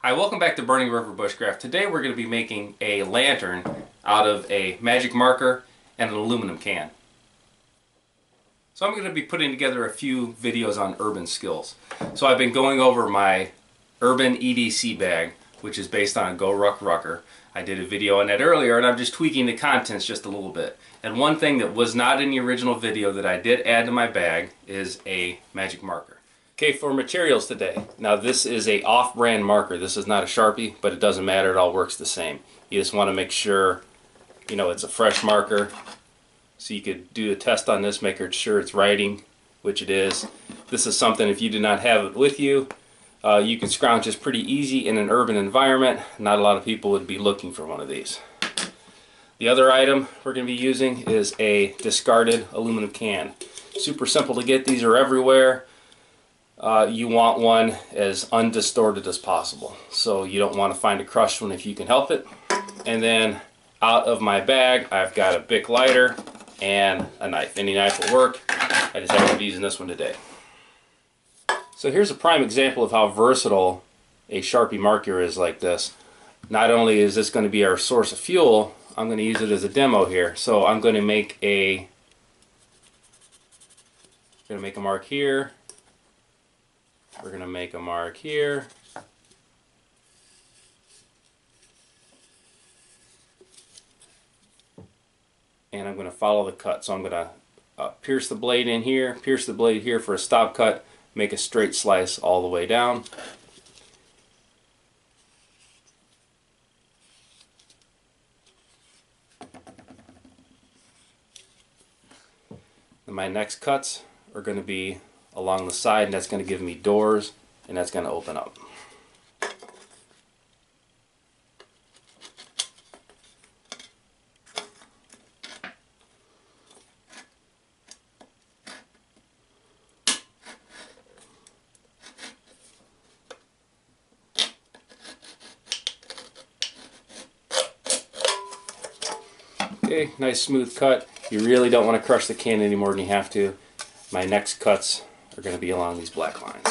Hi, welcome back to Burning River Bushcraft. Today we're going to be making a lantern out of a magic marker and an aluminum can. So I'm going to be putting together a few videos on urban skills. So I've been going over my urban EDC bag, which is based on a Go Ruck Rucker. I did a video on that earlier and I'm just tweaking the contents just a little bit. And one thing that was not in the original video that I did add to my bag is a magic marker. Okay, for materials today. Now this is a off-brand marker. This is not a Sharpie, but it doesn't matter. It all works the same. You just want to make sure, you know, it's a fresh marker. So you could do a test on this, make sure it's writing, which it is. This is something, if you do not have it with you, you can scrounge this pretty easy in an urban environment. Not a lot of people would be looking for one of these. The other item we're going to be using is a discarded aluminum can. Super simple to get. These are everywhere. You want one as undistorted as possible. So you don't want to find a crushed one if you can help it. And then out of my bag, I've got a Bic lighter and a knife. Any knife will work. I just happen to be using this one today. So here's a prime example of how versatile a Sharpie marker is like this. Not only is this going to be our source of fuel, I'm going to use it as a demo here. So I'm going to make a mark here. We're going to make a mark here. And I'm going to follow the cut. So I'm going to pierce the blade in here, pierce the blade here for a stop cut, make a straight slice all the way down. And my next cuts are going to be along the side, and that's going to give me doors, and that's going to open up. Okay, nice smooth cut. You really don't want to crush the can any more than you have to. My next cuts are going to be along these black lines.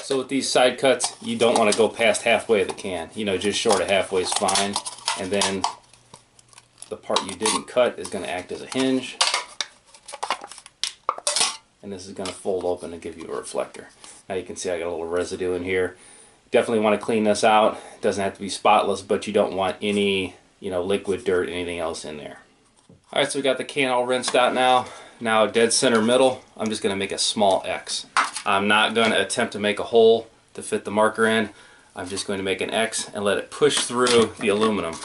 So with these side cuts, you don't want to go past halfway of the can. You know, just short of halfway is fine. And then the part you didn't cut is going to act as a hinge. And this is going to fold open and give you a reflector. Now you can see I got a little residue in here. Definitely want to clean this out. It doesn't have to be spotless, but you don't want any, you know, liquid, dirt, anything else in there. Alright, so we got the can all rinsed out now. Now dead center middle, I'm just going to make a small X. I'm not going to attempt to make a hole to fit the marker in. I'm just going to make an X and let it push through the aluminum.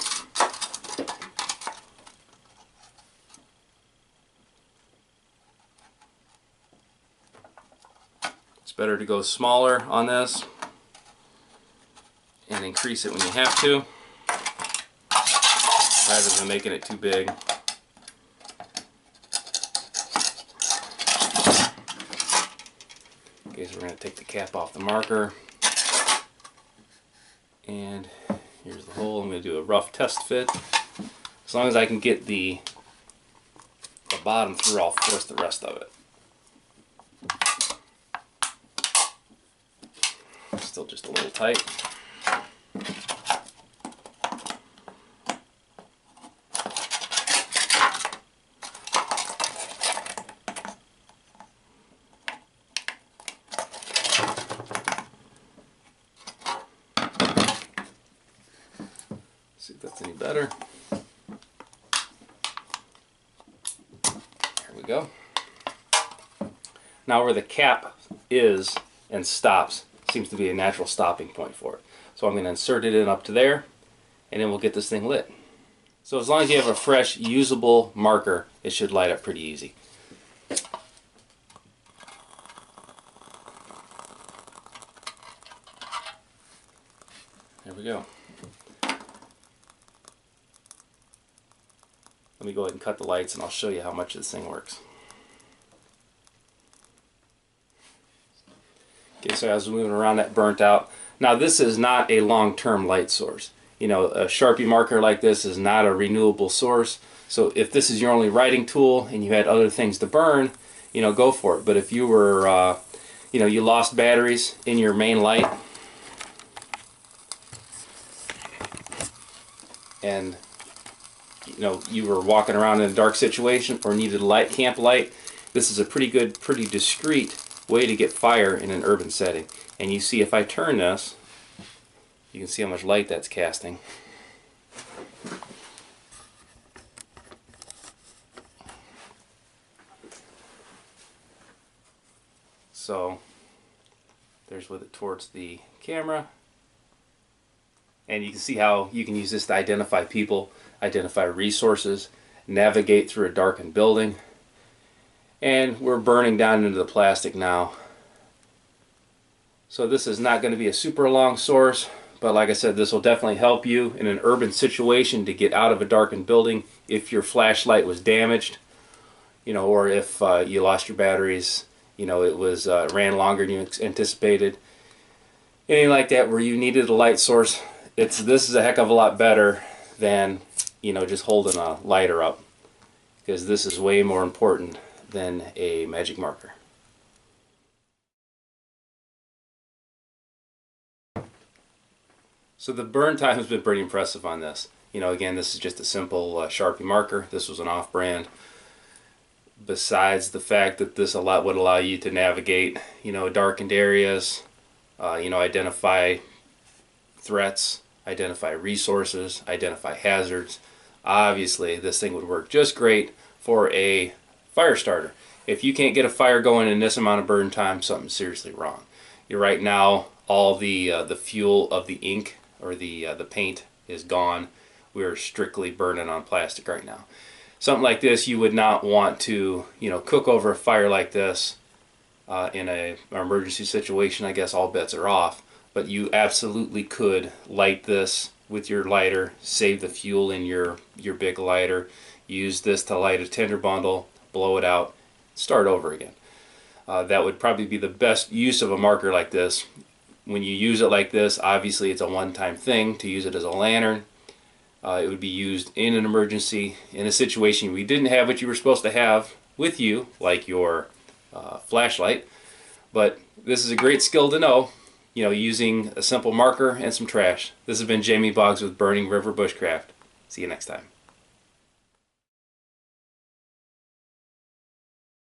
It's better to go smaller on this and increase it when you have to, rather than making it too big. Okay, so we're going to take the cap off the marker, and here's the hole. I'm going to do a rough test fit. As long as I can get the bottom through, I'll force the rest of it. Still just a little tight. See if that's any better. There we go. Now where the cap is and stops seems to be a natural stopping point for it. So I'm going to insert it in up to there, and then we'll get this thing lit. So as long as you have a fresh, usable marker, it should light up pretty easy. There we go. Let me go ahead and cut the lights and I'll show you how much this thing works. Okay, so as I was moving around, that burnt out. Now this is not a long-term light source. You know, a Sharpie marker like this is not a renewable source. So if this is your only writing tool and you had other things to burn, you know, go for it. But if you were you lost batteries in your main light, and you were walking around in a dark situation or needed a light, camp light, this is a pretty good, pretty discreet way to get fire in an urban setting. And you see, if I turn this, you can see how much light that's casting. So there's with it towards the camera, and you can see how you can use this to identify people, identify resources, navigate through a darkened building. And we're burning down into the plastic now. So this is not going to be a super long source, but like I said, this will definitely help you in an urban situation to get out of a darkened building if your flashlight was damaged, or if you lost your batteries, it was ran longer than you anticipated. Anything like that where you needed a light source, this is a heck of a lot better than just holding a lighter up, because this is way more important than a magic marker. So the burn time has been pretty impressive on this. Again, this is just a simple Sharpie marker. This was an off-brand. Besides the fact that this would allow you to navigate, darkened areas, identify threats, identify resources, identify hazards. Obviously, this thing would work just great for a fire starter. If you can't get a fire going in this amount of burn time, something's seriously wrong. Right now, all the fuel of the ink or the paint is gone. We're strictly burning on plastic right now. Something like this, you would not want to, cook over a fire like this in an emergency situation. I guess all bets are off. But you absolutely could light this with your lighter, save the fuel in your big lighter, use this to light a tinder bundle, blow it out, start over again. That would probably be the best use of a marker like this. When you use it like this, obviously it's a one-time thing to use it as a lantern. It would be used in an emergency, in a situation where you didn't have what you were supposed to have with you, like your flashlight. But this is a great skill to know, using a simple marker and some trash. This has been Jamie Boggs with Burning River Bushcraft. See you next time.